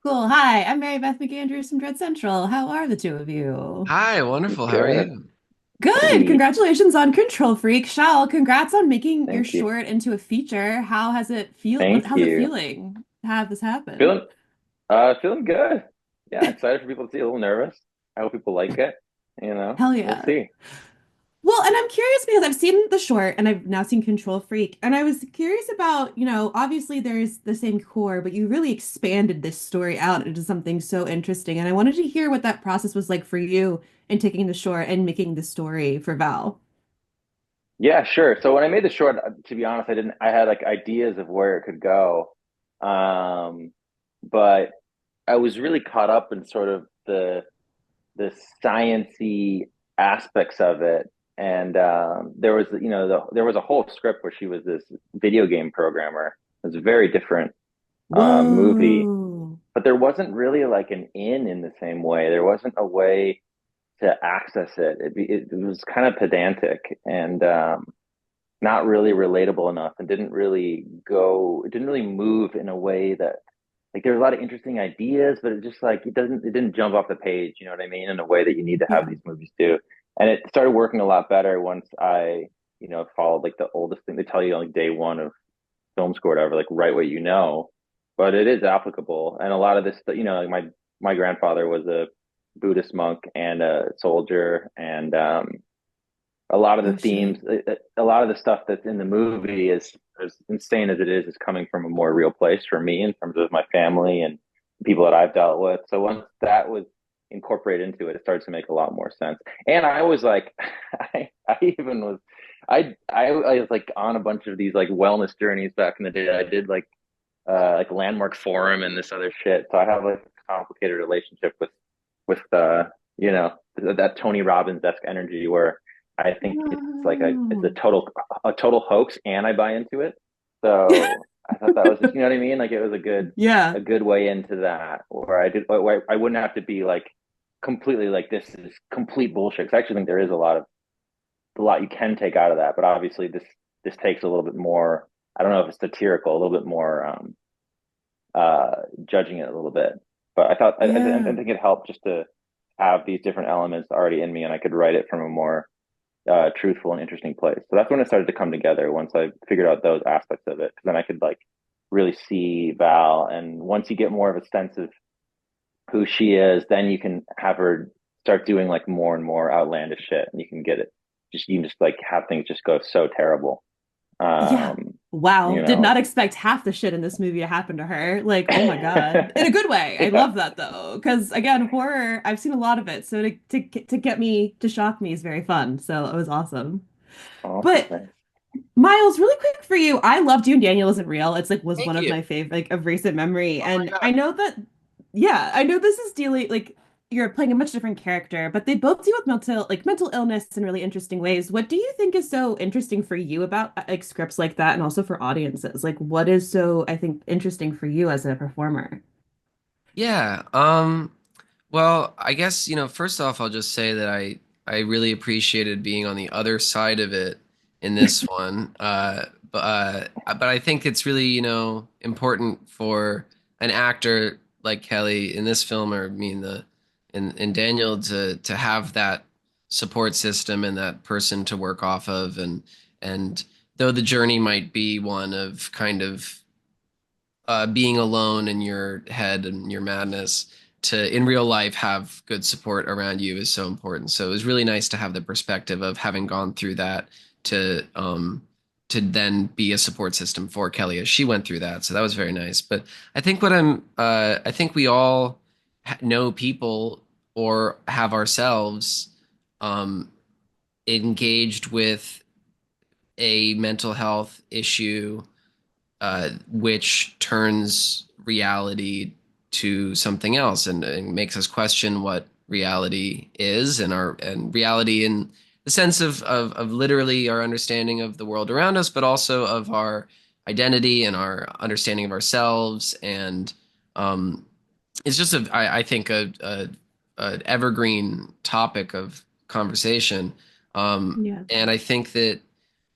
Cool. Hi, I'm Mary Beth McAndrews from Dread Central. How are the two of you? Hi, wonderful. How are Good. you? Good. Hey, Congratulations on Control Freak. Shal, congrats on making your thank you. short into a feature. How has it Thank how's it you. feeling to have this happen? Feeling feeling good. Yeah, excited for people to see, a little nervous. I hope people like it. Hell We'll yeah. see. Well, and I'm curious because I've seen the short and I've now seen Control Freak, and I was curious about, obviously there's the same core, but you really expanded this story out into something so interesting. And I wanted to hear what that process was like for you in taking the short and making the story for Val. Yeah, sure. So when I made the short, to be honest, I had like ideas of where it could go. Um, but I was really caught up in sort of the sciency aspects of it. And there was, there was a whole script where she was this video game programmer. It was a very different movie, Whoa. but there wasn't really like an in the same way. There wasn't a way to access it. It was kind of pedantic and not really relatable enough, and didn't really go. It didn't really move in a way that like there was a lot of interesting ideas, but it just like it didn't jump off the page. You know what I mean? In a way that you need to have Yeah. these movies do. And it started working a lot better once I followed like the oldest thing they tell you on like day one of film school or whatever, like write what you know, but it is applicable. And a lot of this, like my grandfather was a Buddhist monk and a soldier, and a lot of the Oh themes, shit. a lot of the stuff that's in the movie is as insane as it is coming from a more real place for me in terms of my family and people that I've dealt with. So once that was incorporated into it, it started to make a lot more sense. And I was like, I even was, I was like on a bunch of these like wellness journeys back in the day. I did like Landmark Forum and this other shit. So I have like a complicated relationship with that Tony Robbins esque energy where I think it's Whoa. a total hoax and I buy into it. So I thought that was just, you know what I mean? Like it was Yeah. a good way into that where where I wouldn't have to be like completely like this is complete bullshit. 'Cause I actually think there is a lot you can take out of that, but obviously this takes a little bit more. I don't know if it's satirical, a little bit more uh, judging it a little bit. But I Yeah. think it helped just to have these different elements already in me, and I could write it from a more truthful and interesting place. So that's when it started to come together. Once I figured out those aspects of it, then I could like really see Val. And once you get more of a sense of who she is, then you can have her start doing like more and more outlandish shit, and you can get it. Just you can just like have things just go so terrible. Yeah. Um, Wow. you Did know, not expect half the shit in this movie to happen to her. Like, oh my God. In a good way. I yeah. love that though. Because again, horror, I've seen a lot of it. So to get me to shock me is very fun. So it was awesome. Oh, But thanks. Miles, really quick for you. I loved You and Daniel Isn't Real. It's like was Thank one of you. my favorite like of recent memory. Oh my And I God. know that yeah, I know this is dealing like you're playing a much different character, but they both deal with mental illness in really interesting ways. What do you think is so interesting for you about like scripts like that and also for audiences? Like what is so I think interesting for you as a performer? Yeah. Well, I guess, first off, I'll just say that I really appreciated being on the other side of it in this one. But I think it's really, important for an actor like Kelly in this film, or I mean in Daniel, to have that support system and that person to work off of, and though the journey might be one of kind of being alone in your head and your madness, to in real life have good support around you is so important. So it was really nice to have the perspective of having gone through that to then be a support system for Kelly as she went through that. So that was very nice. But I think we all know people or have ourselves um, engaged with a mental health issue, which turns reality to something else, and makes us question what reality is, and reality in the sense of literally our understanding of the world around us, but also of our identity and our understanding of ourselves. And um, it's just I think a evergreen topic of conversation. Yeah. And I think that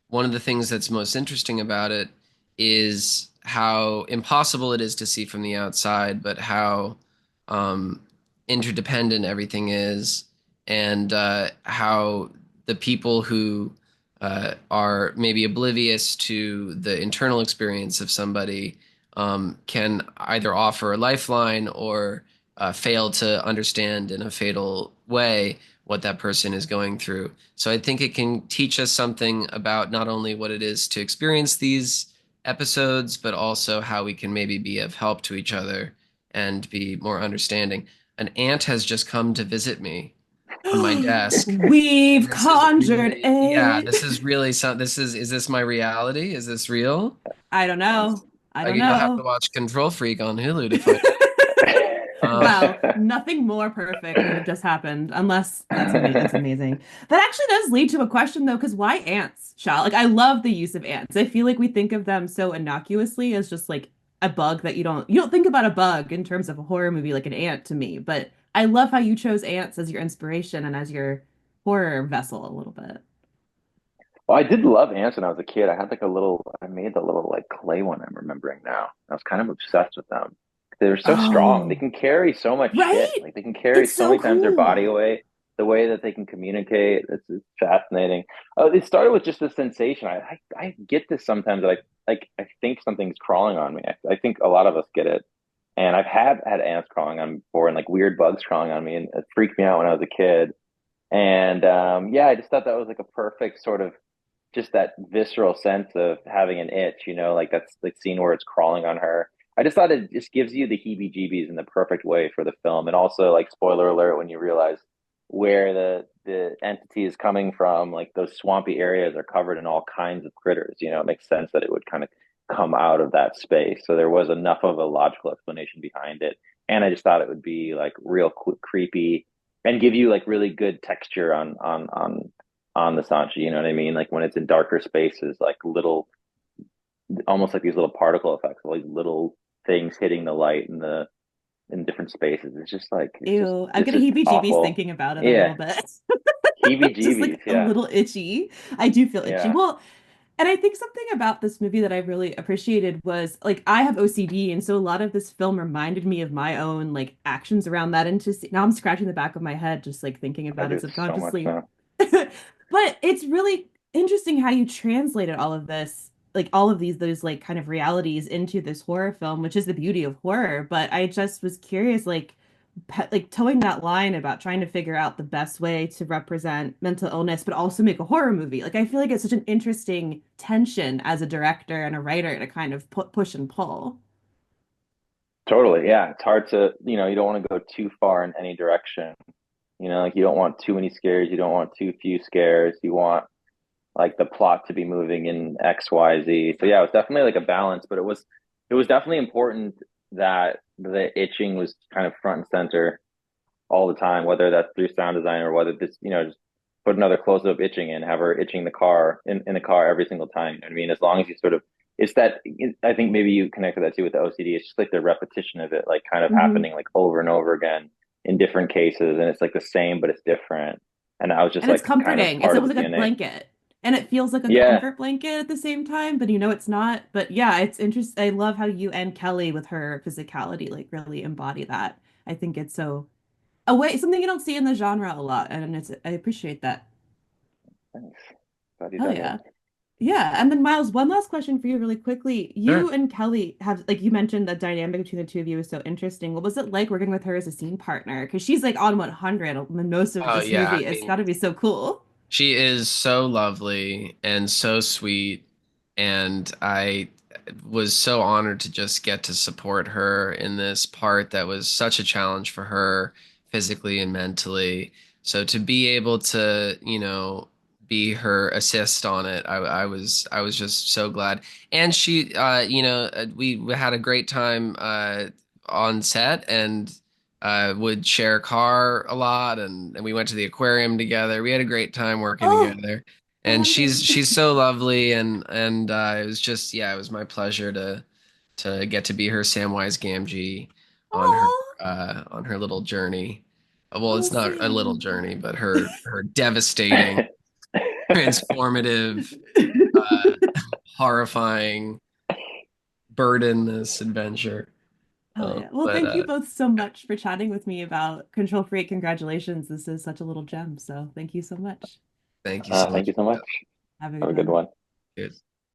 one of the things that's most interesting about it is how impossible it is to see from the outside, but how um, interdependent everything is, and how the people who are maybe oblivious to the internal experience of somebody can either offer a lifeline or fail to understand in a fatal way what that person is going through. So I think it can teach us something about not only what it is to experience these episodes, but also how we can maybe be of help to each other and be more understanding. An aunt has just come to visit me on my desk. And We've this is conjured really, yeah, a. this is really some, is this my reality? Is this real? I don't know. I don't You'll have to know. watch Control Freak on Hulu to find out. Wow, nothing more perfect could have just happened, unless that's amazing. That's amazing. That actually does lead to a question though, because why ants, Shal? Like I love the use of ants. I feel like we think of them so innocuously as just like a bug that you don't think about a bug in terms of a horror movie like an ant to me. But I love how you chose ants as your inspiration and as your horror vessel a little bit. Well, I did love ants when I was a kid. I had like a little, I made the little like clay one I'm remembering now. I was kind of obsessed with them. They're so strong. They Oh, can carry so much shit. right? Like they can carry It's so so many times their body cool. weight. The way that they can communicate, it's fascinating. It started with just a sensation. I get this sometimes. I think something's crawling on me. I think a lot of us get it. And I've had ants crawling on me before and like weird bugs crawling on me, and it freaked me out when I was a kid. And yeah, I just thought that was like a perfect sort of just that visceral sense of having an itch, like that's the scene where it's crawling on her. I just thought it just gives you the heebie-jeebies in the perfect way for the film. And also, like, spoiler alert, when you realize where the entity is coming from, like those swampy areas are covered in all kinds of critters. It makes sense that it would kind of come out of that space. So there was enough of a logical explanation behind it. And I just thought it would be like real creepy and give you like really good texture on the Sanchi, you know what I mean? Like when it's in darker spaces, like little, almost like these little particle effects, all these little things hitting the light in different spaces. It's just like Ew, I'm it's getting just heebie-jeebies awful. thinking about it a Yeah, little bit. Just heebie-jeebies. like a Yeah, little itchy. I do feel itchy. yeah. Well, and I think something about this movie that I really appreciated was like I have OCD, and so a lot of this film reminded me of my own like actions around that. And just now I'm scratching the back of my head just like thinking I about do it it so much subconsciously. now. But it's really interesting how you translated all of this, like all of those like kind of realities into this horror film, which is the beauty of horror. But I just was curious, like like towing that line about trying to figure out the best way to represent mental illness, but also make a horror movie. Like I feel like it's such an interesting tension as a director and a writer to kind of push and pull. Totally. Yeah, it's hard to, you don't want to go too far in any direction. Like you don't want too many scares. You don't want too few scares. You want like the plot to be moving in X, Y, Z. So yeah, it was definitely like a balance, but it was definitely important that the itching was kind of front and center all the time, whether that's through sound design or whether this, just put another close up itching in, have her itching the car in the car every single time. You know what I mean? As long as you sort of it's that I think maybe you connected that too with the OCD. It's just like the repetition of it, like kind of Hmm. happening like over and over again in different cases, and it's like the same, but it's different. And that was just And it's like kind of comforting. It's part of almost the like a DNA. blanket. And it feels like a Yeah, comfort blanket at the same time, but you know it's not. But yeah, it's interesting. I love how you and Kelly with her physicality like really embody that. I think it's so a way something you don't see in the genre a lot, and it's I appreciate that. thanks. Glad you Hell dug it. yeah. Yeah, and then Miles, one last question for you really quickly. Sure. You and Kelly have like you mentioned the dynamic between the two of you is so interesting. What was it like working with her as a scene partner? Because she's like on 100 most of Oh this yeah, movie. I It's got mean, to be so cool. she is so lovely and so sweet, and I was so honored to just get to support her in this part that was such a challenge for her physically and mentally. So to be able to, be her assist on it, I was just so glad. And she, we had a great time on set, and would share a car a lot, and we went to the aquarium together. We had a great time working Oh, together, and she's bonding. she's so lovely, and it was just, yeah, it was my pleasure to get to be her Samwise Gamgee on her Oh, on her little journey. Well, oh, it's not a little Sam. journey, but her devastating, transformative, horrifying burden this adventure. Oh yeah. Well, But thank you both so much for chatting with me about Control Freak. Congratulations. This is such a little gem. So thank you so much. thank you so Thank much. you so much. Have a Have good a good one. one. Cheers.